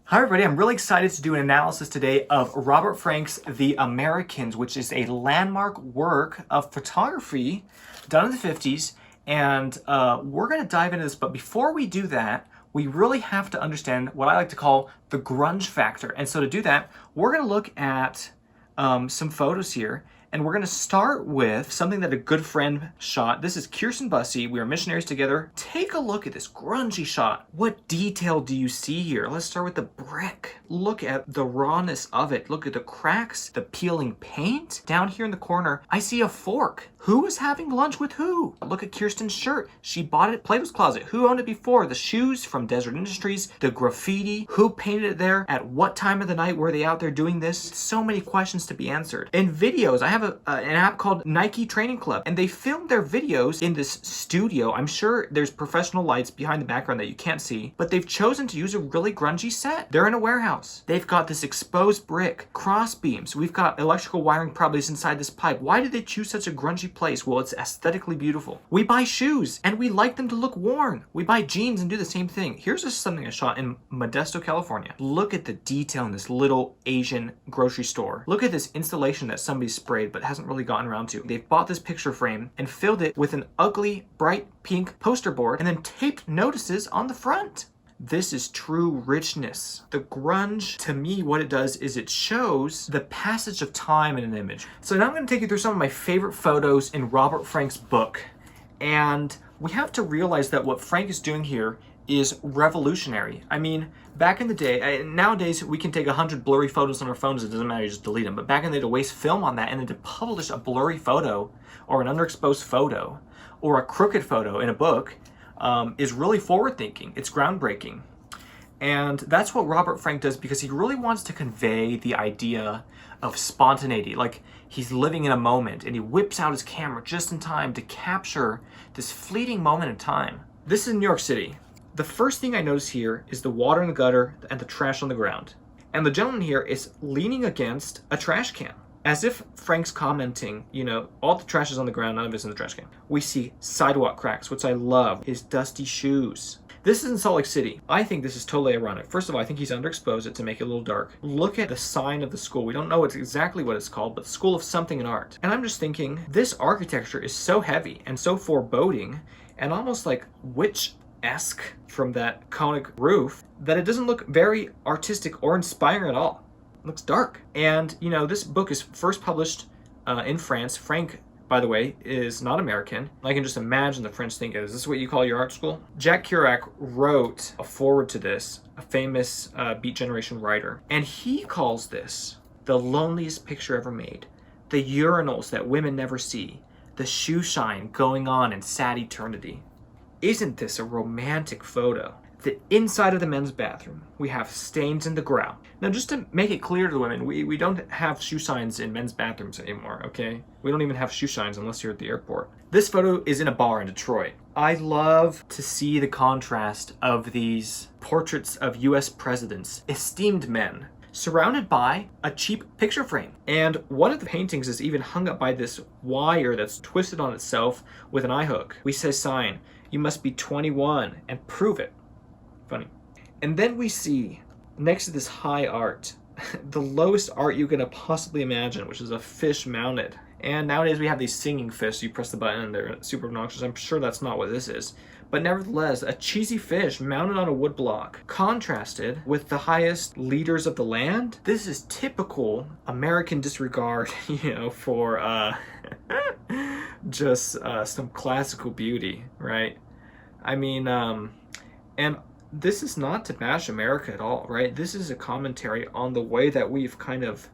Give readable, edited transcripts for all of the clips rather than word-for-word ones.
Hi everybody, I'm really excited to do an analysis today of Robert Frank's The Americans, which is a landmark work of photography done in the 50s, and we're going to dive into this, but before we do that, we really have to understand what I like to call the grunge factor. And so to do that, we're going to look at some photos here, and we're going to start with something that a good friend shot. This is Kirsten Bussey. We are missionaries together. Take a look at this grungy shot. What detail do you see here? Let's start with the brick. Look at the rawness of it. Look at the cracks, the peeling paint. Down here in the corner, I see a fork. Who is having lunch with who? Look at Kirsten's shirt. She bought it at Plato's Closet. Who owned it before? The shoes from Desert Industries, the graffiti. Who painted it there? At what time of the night were they out there doing this? So many questions to be answered. In videos, I have an app called Nike Training Club, and they filmed their videos in this studio. I'm sure there's professional lights behind the background that you can't see, but they've chosen to use a really grungy set. They're in a warehouse. They've got this exposed brick, cross beams. We've got electrical wiring probably inside this pipe. Why did they choose such a grungy place? Well, it's aesthetically beautiful. We buy shoes and we like them to look worn. We buy jeans and do the same thing. Here's just something I shot in Modesto, California. Look at the detail in this little Asian grocery store. Look at this installation that somebody sprayed but hasn't really gotten around to. They've bought this picture frame and filled it with an ugly, bright pink poster board and then taped notices on the front. This is true richness. The grunge, to me, what it does is it shows the passage of time in an image. So now I'm going to take you through some of my favorite photos in Robert Frank's book. And we have to realize that what Frank is doing here is revolutionary. I mean, back in the day, nowadays we can take 100 blurry photos on our phones. It doesn't matter, you just delete them. But back in the day, to waste film on that and then to publish a blurry photo or an underexposed photo or a crooked photo in a book is really forward-thinking. It's groundbreaking. And that's what Robert Frank does because he really wants to convey the idea of spontaneity. Like he's living in a moment and he whips out his camera just in time to capture this fleeting moment in time. This is New York City. The first thing I notice here is the water in the gutter and the trash on the ground. And the gentleman here is leaning against a trash can. As if Frank's commenting, you know, all the trash is on the ground, none of it's in the trash can. We see sidewalk cracks, which I love, his dusty shoes. This is in Salt Lake City. I think this is totally ironic. First of all, I think he's underexposed it to make it a little dark. Look at the sign of the school. We don't know exactly what it's called, but the School of Something in Art. And I'm just thinking, this architecture is so heavy and so foreboding and almost like witch-esque from that conic roof that it doesn't look very artistic or inspiring at all. Looks dark. And you know, this book is first published in France. Frank, by the way, is not American. I can just imagine the French thinking, is this what you call your art school? Jack Kerouac wrote a foreword to this, a famous Beat Generation writer, and he calls this the loneliest picture ever made. The urinals that women never see, the shoe shine going on in sad eternity. Isn't this a romantic photo? The inside of the men's bathroom, we have stains in the ground. Now, just to make it clear to the women, we don't have shoe signs in men's bathrooms anymore, okay? We don't even have shoe signs unless you're at the airport. This photo is in a bar in Detroit. I love to see the contrast of these portraits of US presidents, esteemed men, surrounded by a cheap picture frame. And one of the paintings is even hung up by this wire that's twisted on itself with an eye hook. We say sign, you must be 21 and prove it. Funny. And then we see next to this high art, the lowest art you can possibly imagine, which is a fish mounted. And nowadays we have these singing fish, so you press the button and they're super obnoxious. I'm sure that's not what this is. But nevertheless, a cheesy fish mounted on a wood block, contrasted with the highest leaders of the land. This is typical American disregard, you know, for just some classical beauty, right? I mean, and this is not to bash America at all, right? This is a commentary on the way that we've kind of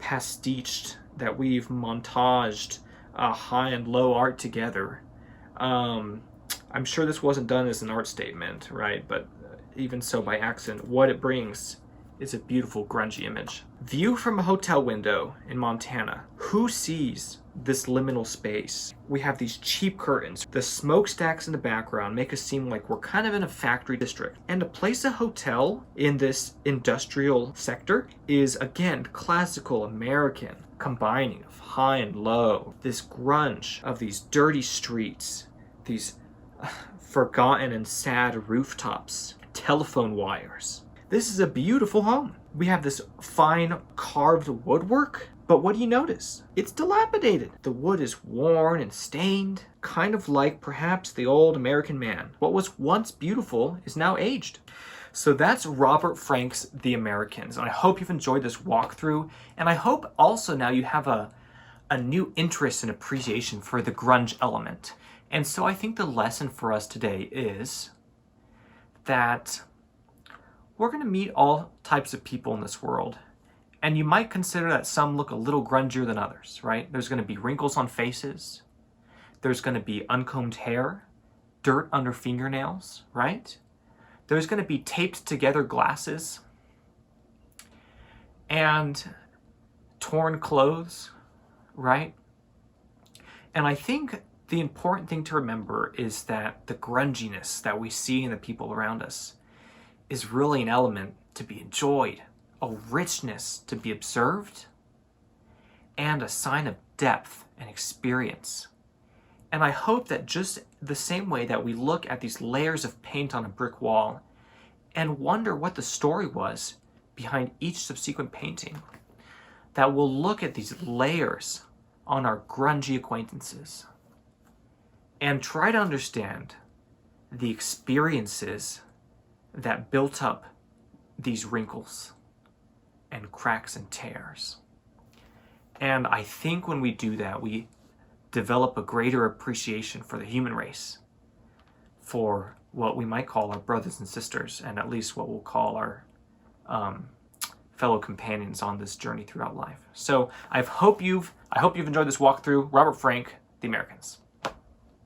pastiched, that we've montaged high and low art together. I'm sure this wasn't done as an art statement, right? But even so, by accident, what it brings is a beautiful grungy image. View from a hotel window in Montana. Who sees this liminal space? We have these cheap curtains. The smokestacks in the background make us seem like we're kind of in a factory district. And to place a hotel in this industrial sector is, again, classical American, combining of high and low. This grunge of these dirty streets, these forgotten and sad rooftops, telephone wires. This is a beautiful home. We have this fine carved woodwork, but what do you notice? It's dilapidated. The wood is worn and stained, kind of like perhaps the old American man. What was once beautiful is now aged. So that's Robert Frank's The Americans. And I hope you've enjoyed this walkthrough. And I hope also now you have a new interest and appreciation for the grunge element. And so I think the lesson for us today is that we're going to meet all types of people in this world. And you might consider that some look a little grungier than others, right? There's going to be wrinkles on faces. There's going to be uncombed hair, dirt under fingernails, right? There's going to be taped together glasses and torn clothes, right? And I think the important thing to remember is that the grunginess that we see in the people around us is really an element to be enjoyed, a richness to be observed, and a sign of depth and experience. And I hope that just the same way that we look at these layers of paint on a brick wall and wonder what the story was behind each subsequent painting, that we'll look at these layers on our grungy acquaintances and try to understand the experiences that built up these wrinkles and cracks and tears. And I think when we do that, we develop a greater appreciation for the human race, for what we might call our brothers and sisters, and at least what we'll call our fellow companions on this journey throughout life. So I hope you've enjoyed this walkthrough. Robert Frank, The Americans.